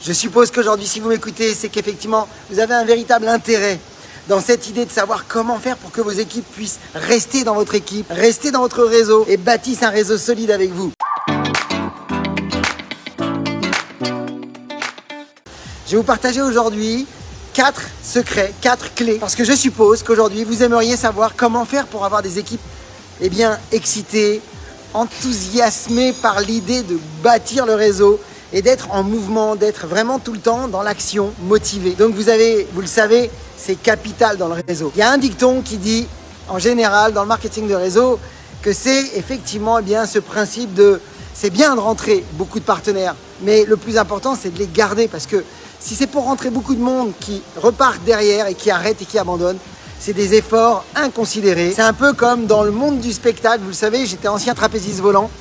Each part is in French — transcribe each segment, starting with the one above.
Je suppose qu'aujourd'hui, si vous m'écoutez, c'est qu'effectivement, vous avez un véritable intérêt dans cette idée de savoir comment faire pour que vos équipes puissent rester dans votre équipe, rester dans votre réseau et bâtissent un réseau solide avec vous. Je vais vous partager aujourd'hui 4 secrets, 4 clés, parce que je suppose qu'aujourd'hui, vous aimeriez savoir comment faire pour avoir des équipes excitées, enthousiasmées par l'idée de bâtir le réseau et d'être en mouvement, d'être vraiment tout le temps dans l'action, motivé. Donc vous le savez, c'est capital dans le réseau. Il y a un dicton qui dit, en général, dans le marketing de réseau, que c'est effectivement ce principe de, c'est bien de rentrer beaucoup de partenaires, mais le plus important, c'est de les garder, parce que si c'est pour rentrer beaucoup de monde qui repartent derrière et qui arrêtent et qui abandonnent, c'est des efforts inconsidérés. C'est un peu comme dans le monde du spectacle, vous le savez, j'étais ancien trapéziste volant,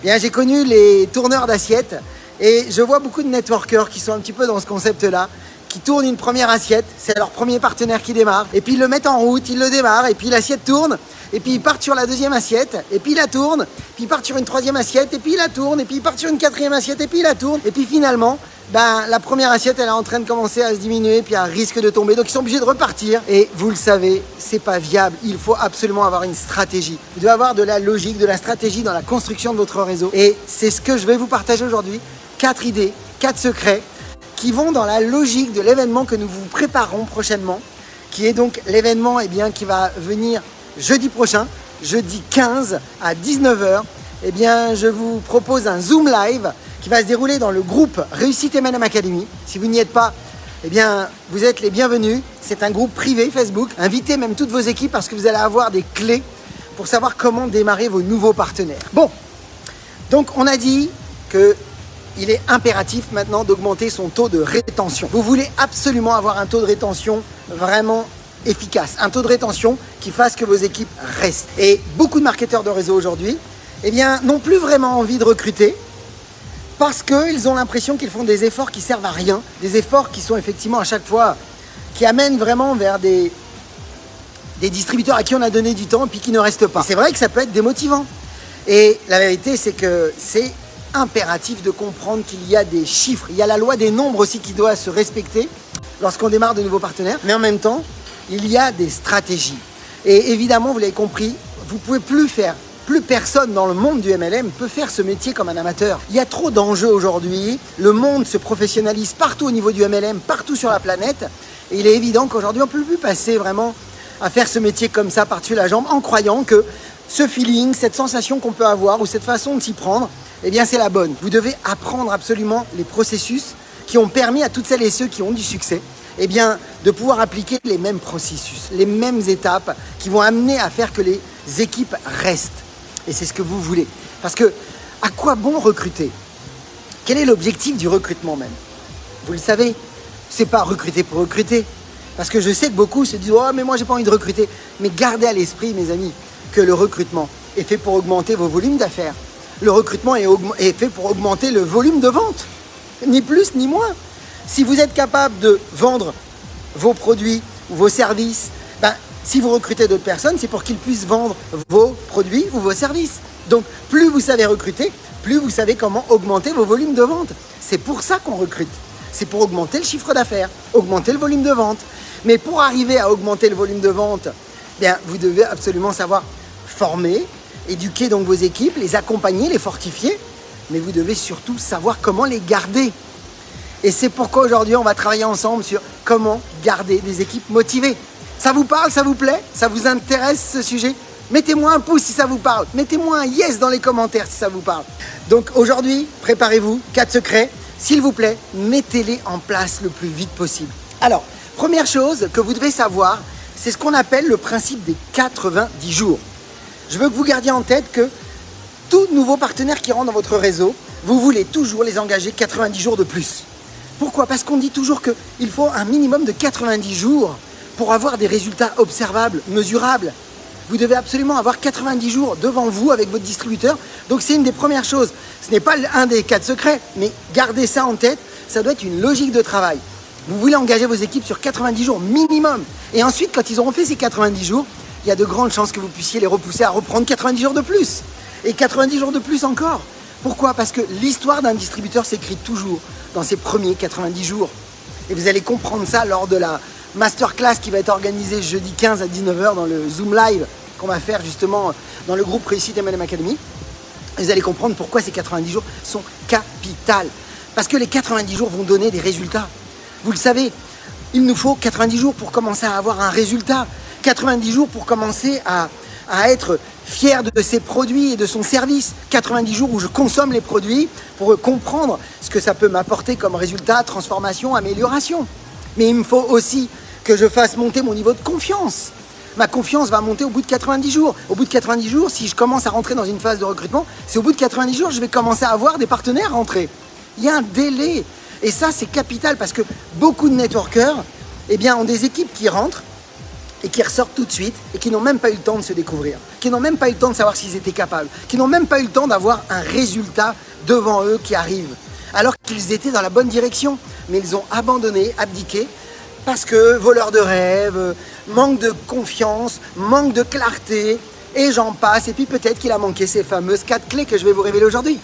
j'ai connu les tourneurs d'assiettes et je vois beaucoup de networkers qui sont un petit peu dans ce concept-là, qui tournent une première assiette, c'est leur premier partenaire qui démarre, et puis ils le mettent en route, ils le démarrent, et puis l'assiette tourne, et puis ils partent sur la deuxième assiette, et puis ils la tournent, puis ils partent sur une troisième assiette, et puis ils la tournent, et puis ils partent sur une quatrième assiette, et puis ils la tournent, et puis finalement, la première assiette, elle est en train de commencer à se diminuer, puis elle risque de tomber, donc ils sont obligés de repartir, et vous le savez, c'est pas viable, il faut absolument avoir une stratégie. Vous devez avoir de la logique, de la stratégie dans la construction de votre réseau, et c'est ce que je vais vous partager aujourd'hui, 4 idées, 4 secrets, qui vont dans la logique de l'événement que nous vous préparons prochainement, qui est donc l'événement qui va venir jeudi prochain, jeudi 15 à 19h. Je vous propose un Zoom Live qui va se dérouler dans le groupe Réussite MLM Academy. Si vous n'y êtes pas, vous êtes les bienvenus. C'est un groupe privé Facebook. Invitez même toutes vos équipes parce que vous allez avoir des clés pour savoir comment démarrer vos nouveaux partenaires. Bon, donc on a dit que il est impératif maintenant d'augmenter son taux de rétention. Vous voulez absolument avoir un taux de rétention vraiment efficace, un taux de rétention qui fasse que vos équipes restent. Et beaucoup de marketeurs de réseau aujourd'hui, n'ont plus vraiment envie de recruter parce qu'ils ont l'impression qu'ils font des efforts qui servent à rien, des efforts qui sont effectivement à chaque fois, qui amènent vraiment vers des distributeurs à qui on a donné du temps et puis qui ne restent pas. C'est vrai que ça peut être démotivant. Et la vérité, c'est que c'est impératif de comprendre qu'il y a des chiffres, il y a la loi des nombres aussi qui doit se respecter lorsqu'on démarre de nouveaux partenaires, mais en même temps, il y a des stratégies. Et évidemment, vous l'avez compris, vous pouvez plus personne dans le monde du MLM peut faire ce métier comme un amateur. Il y a trop d'enjeux aujourd'hui, le monde se professionnalise partout au niveau du MLM, partout sur la planète, et il est évident qu'aujourd'hui, on ne peut plus passer vraiment à faire ce métier comme ça par-dessus la jambe en croyant que ce feeling, cette sensation qu'on peut avoir ou cette façon de s'y prendre, c'est la bonne. Vous devez apprendre absolument les processus qui ont permis à toutes celles et ceux qui ont du succès, de pouvoir appliquer les mêmes processus, les mêmes étapes qui vont amener à faire que les équipes restent. Et c'est ce que vous voulez. Parce que, à quoi bon recruter? Quel est l'objectif du recrutement même? Vous le savez, c'est pas recruter pour recruter. Parce que je sais que beaucoup se disent « Oh, mais moi, j'ai pas envie de recruter. » Mais gardez à l'esprit, mes amis, que le recrutement est fait pour augmenter vos volumes d'affaires. Le recrutement est fait pour augmenter le volume de vente, ni plus ni moins. Si vous êtes capable de vendre vos produits ou vos services, si vous recrutez d'autres personnes, c'est pour qu'ils puissent vendre vos produits ou vos services. Donc, plus vous savez recruter, plus vous savez comment augmenter vos volumes de vente. C'est pour ça qu'on recrute. C'est pour augmenter le chiffre d'affaires, augmenter le volume de vente. Mais pour arriver à augmenter le volume de vente, vous devez absolument savoir former, éduquer donc vos équipes, les accompagner, les fortifier, mais vous devez surtout savoir comment les garder. Et c'est pourquoi aujourd'hui on va travailler ensemble sur comment garder des équipes motivées. Ça vous parle, ça vous plaît? Ça vous intéresse ce sujet? Mettez-moi un pouce si ça vous parle, mettez-moi un yes dans les commentaires si ça vous parle. Donc aujourd'hui, préparez-vous, 4 secrets, s'il vous plaît, mettez-les en place le plus vite possible. Alors, première chose que vous devez savoir, c'est ce qu'on appelle le principe des 90 jours. Je veux que vous gardiez en tête que tout nouveau partenaire qui rentre dans votre réseau, vous voulez toujours les engager 90 jours de plus. Pourquoi? Parce qu'on dit toujours qu'il faut un minimum de 90 jours pour avoir des résultats observables, mesurables. Vous devez absolument avoir 90 jours devant vous avec votre distributeur. Donc c'est une des premières choses. Ce n'est pas un des 4 secrets, mais gardez ça en tête. Ça doit être une logique de travail. Vous voulez engager vos équipes sur 90 jours minimum. Et ensuite, quand ils auront fait ces 90 jours, il y a de grandes chances que vous puissiez les repousser à reprendre 90 jours de plus. Et 90 jours de plus encore. Pourquoi? Parce que l'histoire d'un distributeur s'écrit toujours dans ces premiers 90 jours. Et vous allez comprendre ça lors de la masterclass qui va être organisée jeudi 15 à 19h dans le Zoom Live qu'on va faire justement dans le groupe Réussite MLM Academy. Vous allez comprendre pourquoi ces 90 jours sont capitales. Parce que les 90 jours vont donner des résultats. Vous le savez, il nous faut 90 jours pour commencer à avoir un résultat. 90 jours pour commencer à être fier de ses produits et de son service. 90 jours où je consomme les produits pour comprendre ce que ça peut m'apporter comme résultat, transformation, amélioration. Mais il me faut aussi que je fasse monter mon niveau de confiance. Ma confiance va monter au bout de 90 jours. Au bout de 90 jours, si je commence à rentrer dans une phase de recrutement, c'est au bout de 90 jours que je vais commencer à avoir des partenaires rentrer. Il y a un délai. Et ça, c'est capital parce que beaucoup de networkers ont des équipes qui rentrent et qui ressortent tout de suite et qui n'ont même pas eu le temps de se découvrir, qui n'ont même pas eu le temps de savoir s'ils étaient capables, qui n'ont même pas eu le temps d'avoir un résultat devant eux qui arrive, alors qu'ils étaient dans la bonne direction. Mais ils ont abandonné, abdiqué, parce que voleurs de rêve, manque de confiance, manque de clarté, et j'en passe. Et puis peut-être qu'il a manqué ces fameuses 4 clés que je vais vous révéler aujourd'hui.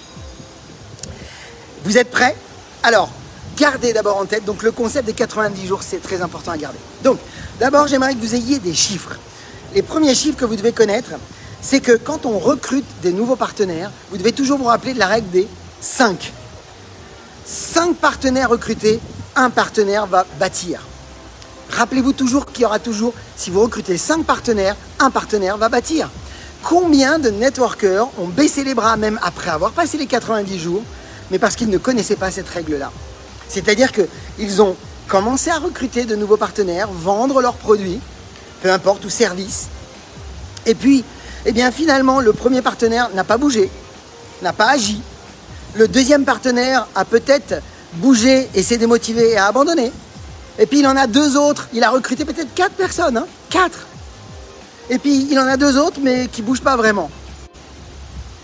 Vous êtes prêts? Alors, gardez d'abord en tête, donc le concept des 90 jours, c'est très important à garder. Donc, d'abord, j'aimerais que vous ayez des chiffres. Les premiers chiffres que vous devez connaître, c'est que quand on recrute des nouveaux partenaires, vous devez toujours vous rappeler de la règle des 5. 5 partenaires recrutés, un partenaire va bâtir. Rappelez-vous toujours qu'il y aura toujours, si vous recrutez 5 partenaires, un partenaire va bâtir. Combien de networkers ont baissé les bras même après avoir passé les 90 jours, mais parce qu'ils ne connaissaient pas cette règle-là? C'est-à-dire qu'ils ont commencé à recruter de nouveaux partenaires, vendre leurs produits, peu importe, ou services. Et puis, finalement, le premier partenaire n'a pas bougé, n'a pas agi. Le deuxième partenaire a peut-être bougé et s'est démotivé et a abandonné. Et puis, il en a 2 autres. Il a recruté peut-être 4 personnes, 4. Et puis, il en a 2 autres, mais qui ne bougent pas vraiment.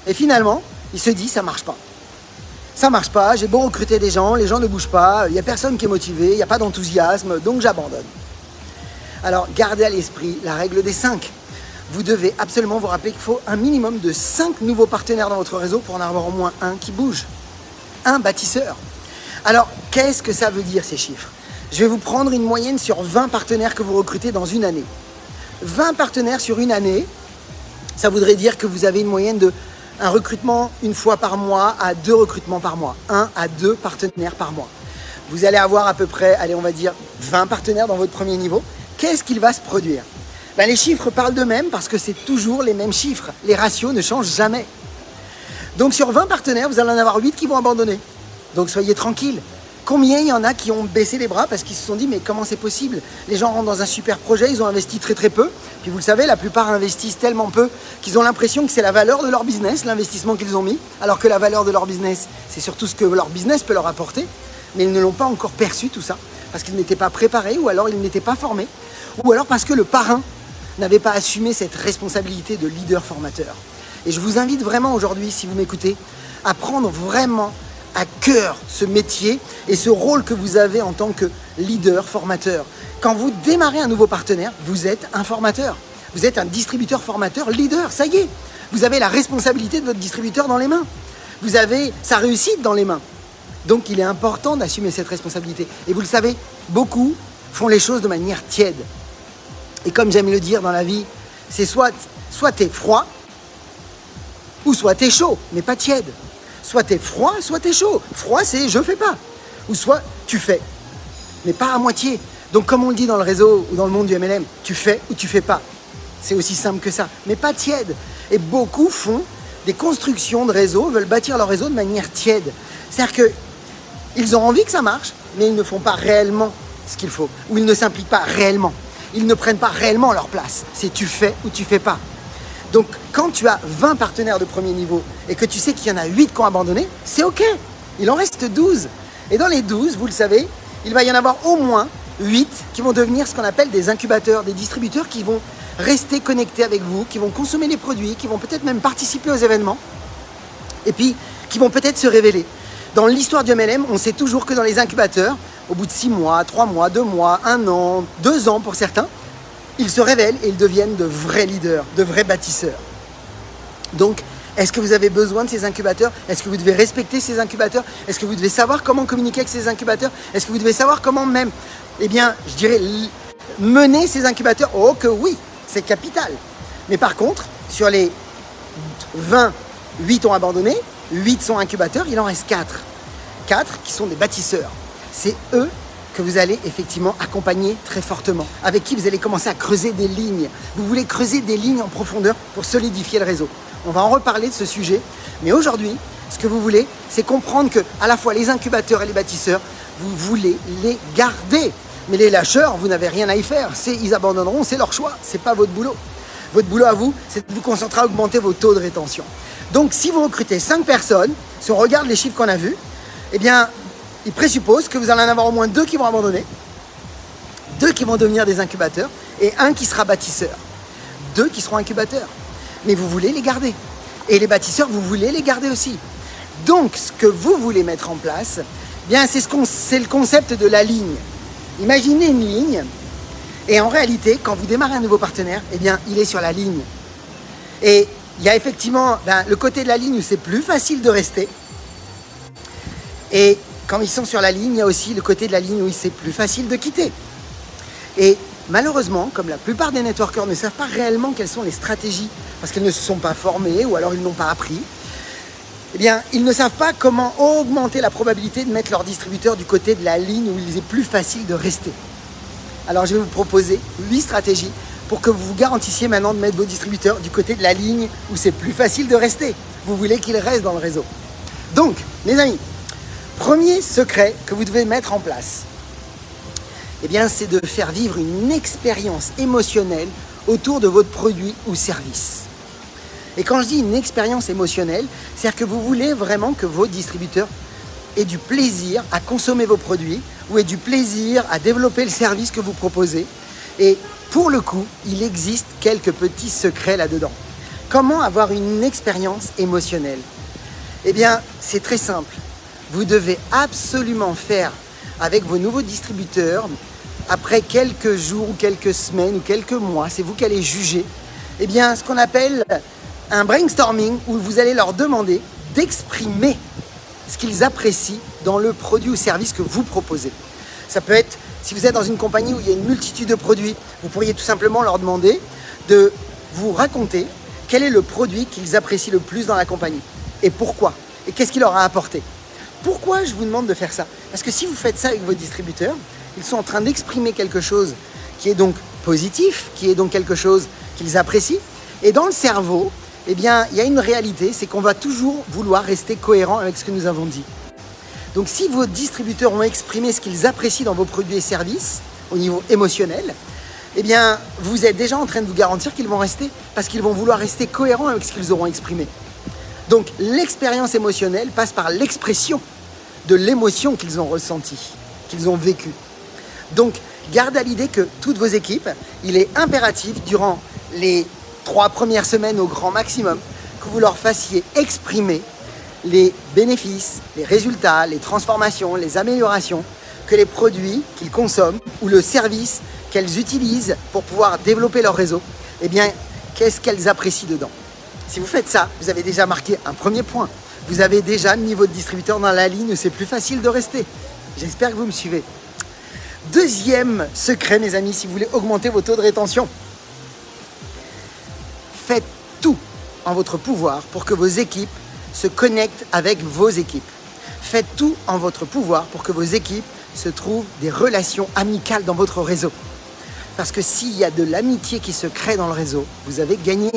Et finalement, il se dit, ça ne marche pas. Ça marche pas, j'ai beau recruter des gens, les gens ne bougent pas, il n'y a personne qui est motivé, il n'y a pas d'enthousiasme, donc j'abandonne. Alors, gardez à l'esprit la règle des 5. Vous devez absolument vous rappeler qu'il faut un minimum de 5 nouveaux partenaires dans votre réseau pour en avoir au moins un qui bouge. Un bâtisseur. Alors, qu'est-ce que ça veut dire ces chiffres? Je vais vous prendre une moyenne sur 20 partenaires que vous recrutez dans une année. 20 partenaires sur une année, ça voudrait dire que vous avez une moyenne de un recrutement une fois par mois à 2 recrutements par mois. 1 à 2 partenaires par mois. Vous allez avoir à peu près, allez, on va dire 20 partenaires dans votre premier niveau. Qu'est-ce qu'il va se produire? Les chiffres parlent d'eux-mêmes parce que c'est toujours les mêmes chiffres. Les ratios ne changent jamais. Donc sur 20 partenaires, vous allez en avoir 8 qui vont abandonner. Donc soyez tranquilles. Combien il y en a qui ont baissé les bras parce qu'ils se sont dit mais comment c'est possible? Les gens rentrent dans un super projet, ils ont investi très très peu. Puis vous le savez, la plupart investissent tellement peu qu'ils ont l'impression que c'est la valeur de leur business, l'investissement qu'ils ont mis. Alors que la valeur de leur business, c'est surtout ce que leur business peut leur apporter. Mais ils ne l'ont pas encore perçu tout ça. Parce qu'ils n'étaient pas préparés ou alors ils n'étaient pas formés. Ou alors parce que le parrain n'avait pas assumé cette responsabilité de leader formateur. Et je vous invite vraiment aujourd'hui, si vous m'écoutez, à prendre vraiment à cœur ce métier et ce rôle que vous avez en tant que leader formateur. Quand vous démarrez un nouveau partenaire, vous êtes un formateur. Vous êtes un distributeur formateur leader, ça y est. Vous avez la responsabilité de votre distributeur dans les mains. Vous avez sa réussite dans les mains. Donc il est important d'assumer cette responsabilité. Et vous le savez, beaucoup font les choses de manière tiède. Et comme j'aime le dire dans la vie, c'est soit t'es froid, ou soit t'es chaud, mais pas tiède. Soit t'es froid, soit t'es chaud. Froid, c'est je fais pas. Ou soit tu fais, mais pas à moitié. Donc comme on le dit dans le réseau ou dans le monde du MLM, tu fais ou tu fais pas. C'est aussi simple que ça, mais pas tiède. Et beaucoup font des constructions de réseau, veulent bâtir leur réseau de manière tiède. C'est-à-dire qu'ils ont envie que ça marche, mais ils ne font pas réellement ce qu'il faut. Ou ils ne s'impliquent pas réellement. Ils ne prennent pas réellement leur place. C'est tu fais ou tu fais pas. Donc, quand tu as 20 partenaires de premier niveau et que tu sais qu'il y en a 8 qui ont abandonné, c'est OK. Il en reste 12. Et dans les 12, vous le savez, il va y en avoir au moins 8 qui vont devenir ce qu'on appelle des incubateurs, des distributeurs qui vont rester connectés avec vous, qui vont consommer les produits, qui vont peut-être même participer aux événements et puis qui vont peut-être se révéler. Dans l'histoire du MLM, on sait toujours que dans les incubateurs, au bout de 6 mois, 3 mois, 2 mois, 1 an, 2 ans pour certains, ils se révèlent et ils deviennent de vrais leaders, de vrais bâtisseurs. Donc, Est-ce que vous avez besoin de ces incubateurs? Est-ce que vous devez respecter ces incubateurs? Est-ce que vous devez savoir comment communiquer avec ces incubateurs? Est-ce que vous devez savoir comment même, eh bien, je dirais, mener ces incubateurs? Oh que oui, c'est capital. Mais par contre, sur les 20, 8 ont abandonné, 8 sont incubateurs, il en reste 4. 4 qui sont des bâtisseurs. C'est eux que vous allez effectivement accompagner très fortement, avec qui vous allez commencer à creuser des lignes. Vous voulez creuser des lignes en profondeur pour solidifier le réseau. On va en reparler de ce sujet, mais aujourd'hui, ce que vous voulez, c'est comprendre que à la fois les incubateurs et les bâtisseurs, vous voulez les garder. Mais les lâcheurs, vous n'avez rien à y faire. Ils abandonneront, c'est leur choix, c'est pas votre boulot. Votre boulot à vous, c'est de vous concentrer à augmenter vos taux de rétention. Donc, si vous recrutez 5 personnes, si on regarde les chiffres qu'on a vus, eh bien, il présuppose que vous allez en avoir au moins 2 qui vont abandonner, 2 qui vont devenir des incubateurs et 1 qui sera bâtisseur. 2 qui seront incubateurs. Mais vous voulez les garder. Et les bâtisseurs, vous voulez les garder aussi. Donc, ce que vous voulez mettre en place, eh bien, c'est le concept de la ligne. Imaginez une ligne et en réalité, quand vous démarrez un nouveau partenaire, eh bien, il est sur la ligne. Et il y a effectivement le côté de la ligne où c'est plus facile de rester. Et quand ils sont sur la ligne, il y a aussi le côté de la ligne où c'est plus facile de quitter. Et malheureusement, comme la plupart des networkers ne savent pas réellement quelles sont les stratégies, parce qu'ils ne se sont pas formés ou alors ils n'ont pas appris, eh bien, ils ne savent pas comment augmenter la probabilité de mettre leur distributeur du côté de la ligne où il est plus facile de rester. Alors, je vais vous proposer 8 stratégies pour que vous vous garantissiez maintenant de mettre vos distributeurs du côté de la ligne où c'est plus facile de rester. Vous voulez qu'ils restent dans le réseau. Donc, mes amis, premier secret que vous devez mettre en place, eh bien, c'est de faire vivre une expérience émotionnelle autour de votre produit ou service. Et quand je dis une expérience émotionnelle, c'est-à-dire que vous voulez vraiment que vos distributeurs aient du plaisir à consommer vos produits ou aient du plaisir à développer le service que vous proposez. Et pour le coup, il existe quelques petits secrets là-dedans. Comment avoir une expérience émotionnelle? Eh bien, c'est très simple. Vous devez absolument faire avec vos nouveaux distributeurs, après quelques jours ou quelques semaines ou quelques mois, c'est vous qui allez juger, eh bien, ce qu'on appelle un brainstorming où vous allez leur demander d'exprimer ce qu'ils apprécient dans le produit ou service que vous proposez. Ça peut être, si vous êtes dans une compagnie où il y a une multitude de produits, vous pourriez tout simplement leur demander de vous raconter quel est le produit qu'ils apprécient le plus dans la compagnie et pourquoi et qu'est-ce qu'il leur a apporté. Pourquoi je vous demande de faire ça? Parce que si vous faites ça avec vos distributeurs, ils sont en train d'exprimer quelque chose qui est donc positif, qui est donc quelque chose qu'ils apprécient. Et dans le cerveau, eh bien, il y a une réalité, c'est qu'on va toujours vouloir rester cohérent avec ce que nous avons dit. Donc, si vos distributeurs ont exprimé ce qu'ils apprécient dans vos produits et services, au niveau émotionnel, eh bien, vous êtes déjà en train de vous garantir qu'ils vont rester, parce qu'ils vont vouloir rester cohérents avec ce qu'ils auront exprimé. Donc, l'expérience émotionnelle passe par l'expression de l'émotion qu'ils ont ressentie, qu'ils ont vécue. Donc, gardez à l'idée que toutes vos équipes, il est impératif durant les 3 premières semaines au grand maximum que vous leur fassiez exprimer les bénéfices, les résultats, les transformations, les améliorations que les produits qu'ils consomment ou le service qu'elles utilisent pour pouvoir développer leur réseau, eh bien, qu'est-ce qu'elles apprécient dedans. Si vous faites ça, vous avez déjà marqué un premier point. Vous avez déjà mis votre distributeur dans la ligne où c'est plus facile de rester. J'espère que vous me suivez. Deuxième secret, mes amis, si vous voulez augmenter vos taux de rétention, faites tout en votre pouvoir pour que vos équipes se connectent avec vos équipes. Faites tout en votre pouvoir pour que vos équipes se trouvent des relations amicales dans votre réseau. Parce que s'il y a de l'amitié qui se crée dans le réseau, vous avez gagné.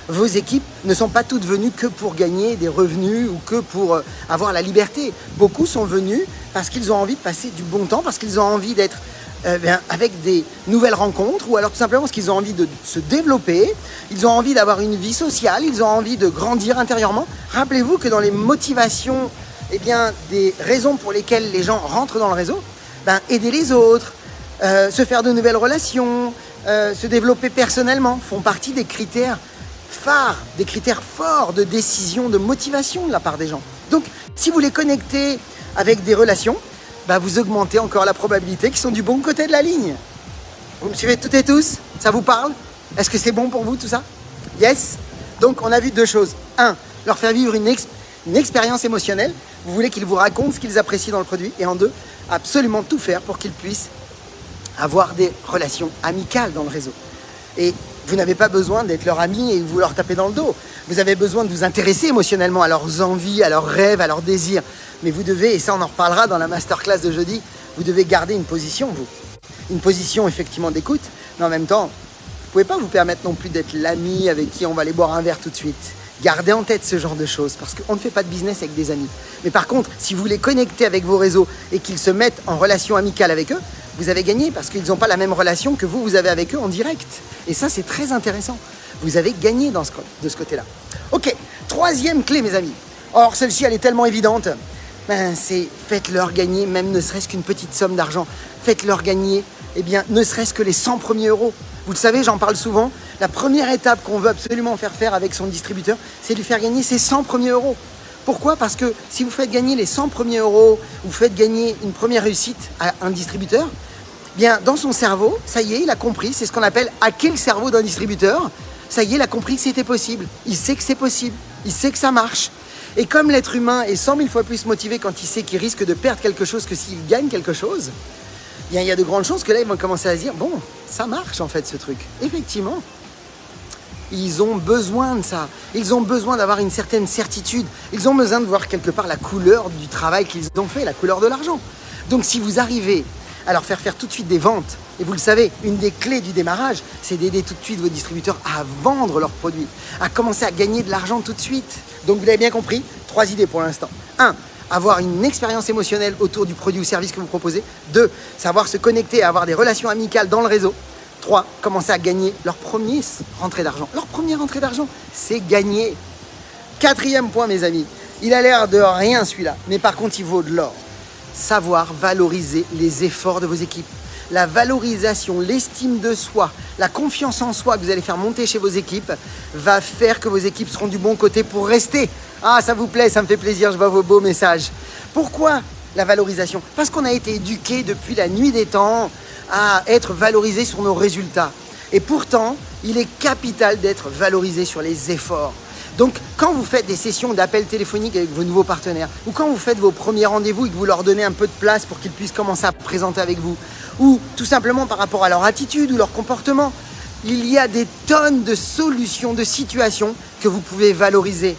Vos équipes ne sont pas toutes venues que pour gagner des revenus ou que pour avoir la liberté. Beaucoup sont venus parce qu'ils ont envie de passer du bon temps, parce qu'ils ont envie d'être avec des nouvelles rencontres ou alors tout simplement parce qu'ils ont envie de se développer, ils ont envie d'avoir une vie sociale, ils ont envie de grandir intérieurement. Rappelez-vous que dans les motivations, eh bien, des raisons pour lesquelles les gens rentrent dans le réseau, aider les autres, se faire de nouvelles relations, se développer personnellement font partie des critères phares, des critères forts de décision, de motivation de la part des gens. Donc, si vous les connectez avec des relations, vous augmentez encore la probabilité qu'ils sont du bon côté de la ligne. Vous me suivez toutes et tous? Ça vous parle? Est-ce que c'est bon pour vous tout ça? Yes? Donc on a vu deux choses. Un, leur faire vivre une expérience émotionnelle. Vous voulez qu'ils vous racontent ce qu'ils apprécient dans le produit. Et en deux, absolument tout faire pour qu'ils puissent avoir des relations amicales dans le réseau. Et vous n'avez pas besoin d'être leur ami et vous leur taper dans le dos. Vous avez besoin de vous intéresser émotionnellement à leurs envies, à leurs rêves, à leurs désirs. Mais vous devez, et ça on en reparlera dans la masterclass de jeudi, vous devez garder une position, vous. Une position effectivement d'écoute, mais en même temps, vous ne pouvez pas vous permettre non plus d'être l'ami avec qui on va aller boire un verre tout de suite. Gardez en tête ce genre de choses, parce qu'on ne fait pas de business avec des amis. Mais par contre, si vous les connectez avec vos réseaux et qu'ils se mettent en relation amicale avec eux, vous avez gagné, parce qu'ils n'ont pas la même relation que vous avez avec eux en direct. Et ça, c'est très intéressant. Vous avez gagné de ce côté-là. Ok, troisième clé, mes amis. Or, celle-ci, elle est tellement évidente. C'est faites-leur gagner, même ne serait-ce qu'une petite somme d'argent. Faites-leur gagner, ne serait-ce que les 100 premiers euros. Vous le savez, j'en parle souvent. La première étape qu'on veut absolument faire avec son distributeur, c'est de lui faire gagner ses 100 premiers euros. Pourquoi ? Parce que si vous faites gagner les 100 premiers euros, vous faites gagner une première réussite à un distributeur, dans son cerveau, ça y est, il a compris. C'est ce qu'on appelle hacker le cerveau d'un distributeur. Ça y est, il a compris que c'était possible. Il sait que c'est possible. Il sait que ça marche. Et comme l'être humain est 100 000 fois plus motivé quand il sait qu'il risque de perdre quelque chose que s'il gagne quelque chose, il y a de grandes chances que là, ils vont commencer à se dire « Bon, ça marche en fait ce truc. » Effectivement, ils ont besoin de ça. Ils ont besoin d'avoir une certaine certitude. Ils ont besoin de voir quelque part la couleur du travail qu'ils ont fait, la couleur de l'argent. Donc si vous arrivez à leur faire tout de suite des ventes, et vous le savez, une des clés du démarrage, c'est d'aider tout de suite vos distributeurs à vendre leurs produits, à commencer à gagner de l'argent tout de suite. Donc vous l'avez bien compris, 3 idées pour l'instant. 1. Avoir une expérience émotionnelle autour du produit ou service que vous proposez. 2. Savoir se connecter et avoir des relations amicales dans le réseau. 3. Commencer à gagner leur première rentrée d'argent. Leur première rentrée d'argent, c'est gagner. 4e point, mes amis. Il a l'air de rien celui-là, mais par contre, il vaut de l'or. Savoir valoriser les efforts de vos équipes. La valorisation, l'estime de soi, la confiance en soi que vous allez faire monter chez vos équipes va faire que vos équipes seront du bon côté pour rester. Ah, ça vous plaît, ça me fait plaisir, je vois vos beaux messages. Pourquoi la valorisation ? Parce qu'on a été éduqués depuis la nuit des temps à être valorisés sur nos résultats. Et pourtant, il est capital d'être valorisé sur les efforts. Donc, quand vous faites des sessions d'appel téléphonique avec vos nouveaux partenaires, ou quand vous faites vos premiers rendez-vous et que vous leur donnez un peu de place pour qu'ils puissent commencer à présenter avec vous, ou tout simplement par rapport à leur attitude ou leur comportement, il y a des tonnes de solutions, de situations que vous pouvez valoriser.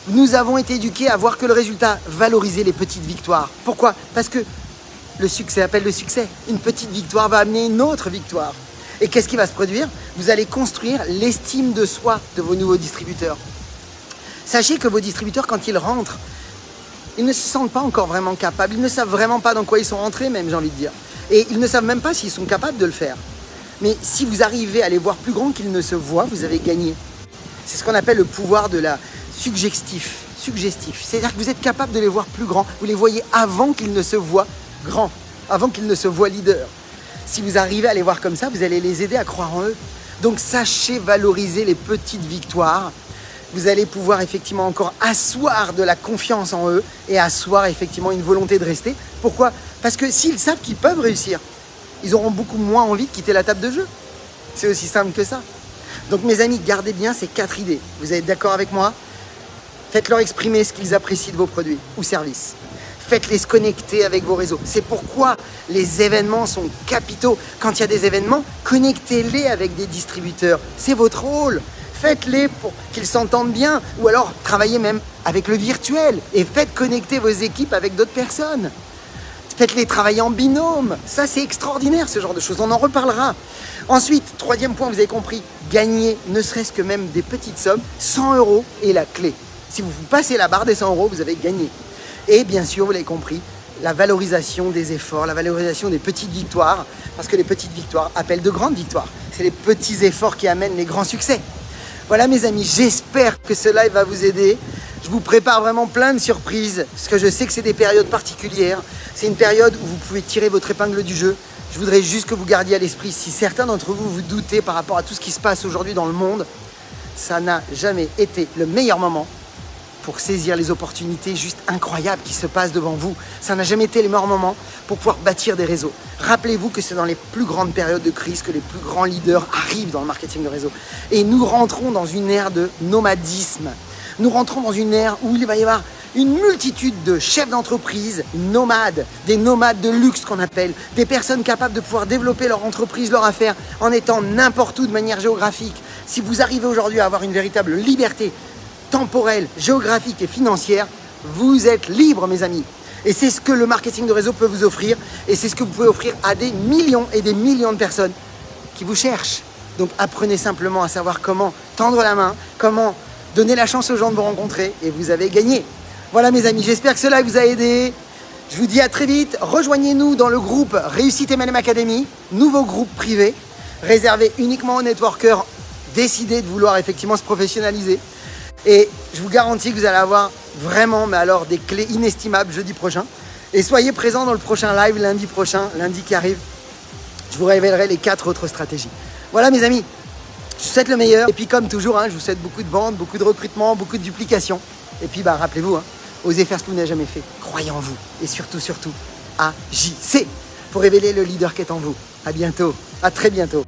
Nous avons été éduqués à voir que le résultat, valoriser les petites victoires. Pourquoi ? Parce que le succès appelle le succès. Une petite victoire va amener une autre victoire. Et qu'est-ce qui va se produire ? Vous allez construire l'estime de soi de vos nouveaux distributeurs. Sachez que vos distributeurs, quand ils rentrent, ils ne se sentent pas encore vraiment capables. Ils ne savent vraiment pas dans quoi ils sont rentrés, même, j'ai envie de dire. Et ils ne savent même pas s'ils sont capables de le faire. Mais si vous arrivez à les voir plus grands qu'ils ne se voient, vous avez gagné. C'est ce qu'on appelle le pouvoir de la suggestif. C'est-à-dire que vous êtes capable de les voir plus grands. Vous les voyez avant qu'ils ne se voient grands, avant qu'ils ne se voient leaders. Si vous arrivez à les voir comme ça, vous allez les aider à croire en eux. Donc sachez valoriser les petites victoires. Vous allez pouvoir effectivement encore asseoir de la confiance en eux et asseoir effectivement une volonté de rester. Pourquoi ? Parce que s'ils savent qu'ils peuvent réussir, ils auront beaucoup moins envie de quitter la table de jeu. C'est aussi simple que ça. Donc mes amis, gardez bien ces 4 idées. Vous êtes d'accord avec moi ? Faites-leur exprimer ce qu'ils apprécient de vos produits ou services. Faites-les se connecter avec vos réseaux. C'est pourquoi les événements sont capitaux. Quand il y a des événements, connectez-les avec des distributeurs. C'est votre rôle. Faites-les pour qu'ils s'entendent bien. Ou alors, travaillez même avec le virtuel. Et faites connecter vos équipes avec d'autres personnes. Faites-les travailler en binôme. Ça, c'est extraordinaire, ce genre de choses. On en reparlera. Ensuite, 3e point, vous avez compris. Gagner, ne serait-ce que même des petites sommes. 100 € est la clé. Si vous passez la barre des 100 €, vous avez gagné. Et bien sûr, vous l'avez compris, la valorisation des efforts, la valorisation des petites victoires, parce que les petites victoires appellent de grandes victoires. C'est les petits efforts qui amènent les grands succès. Voilà mes amis, j'espère que ce live va vous aider. Je vous prépare vraiment plein de surprises, parce que je sais que c'est des périodes particulières. C'est une période où vous pouvez tirer votre épingle du jeu. Je voudrais juste que vous gardiez à l'esprit, si certains d'entre vous vous doutez par rapport à tout ce qui se passe aujourd'hui dans le monde, ça n'a jamais été le meilleur moment pour saisir les opportunités juste incroyables qui se passent devant vous. Ça n'a jamais été les meilleurs moments pour pouvoir bâtir des réseaux. Rappelez-vous que c'est dans les plus grandes périodes de crise que les plus grands leaders arrivent dans le marketing de réseau. Et nous rentrons dans une ère de nomadisme. Nous rentrons dans une ère où il va y avoir une multitude de chefs d'entreprise nomades, des nomades de luxe qu'on appelle, des personnes capables de pouvoir développer leur entreprise, leur affaire en étant n'importe où de manière géographique. Si vous arrivez aujourd'hui à avoir une véritable liberté temporelle, géographique et financière, vous êtes libre, mes amis. Et c'est ce que le marketing de réseau peut vous offrir et c'est ce que vous pouvez offrir à des millions et des millions de personnes qui vous cherchent. Donc apprenez simplement à savoir comment tendre la main, comment donner la chance aux gens de vous rencontrer et vous avez gagné. Voilà mes amis, j'espère que cela vous a aidé. Je vous dis à très vite. Rejoignez-nous dans le groupe Réussite MLM Academy, nouveau groupe privé, réservé uniquement aux networkers décidés de vouloir effectivement se professionnaliser. Et je vous garantis que vous allez avoir vraiment, mais alors, des clés inestimables jeudi prochain. Et soyez présents dans le prochain live lundi prochain, lundi qui arrive. Je vous révélerai les 4 autres stratégies. Voilà mes amis, je vous souhaite le meilleur. Et puis comme toujours, je vous souhaite beaucoup de ventes, beaucoup de recrutement, beaucoup de duplication. Et puis rappelez-vous, osez faire ce que vous n'avez jamais fait. Croyez en vous. Et surtout, agissez pour révéler le leader qui est en vous. À bientôt, à très bientôt.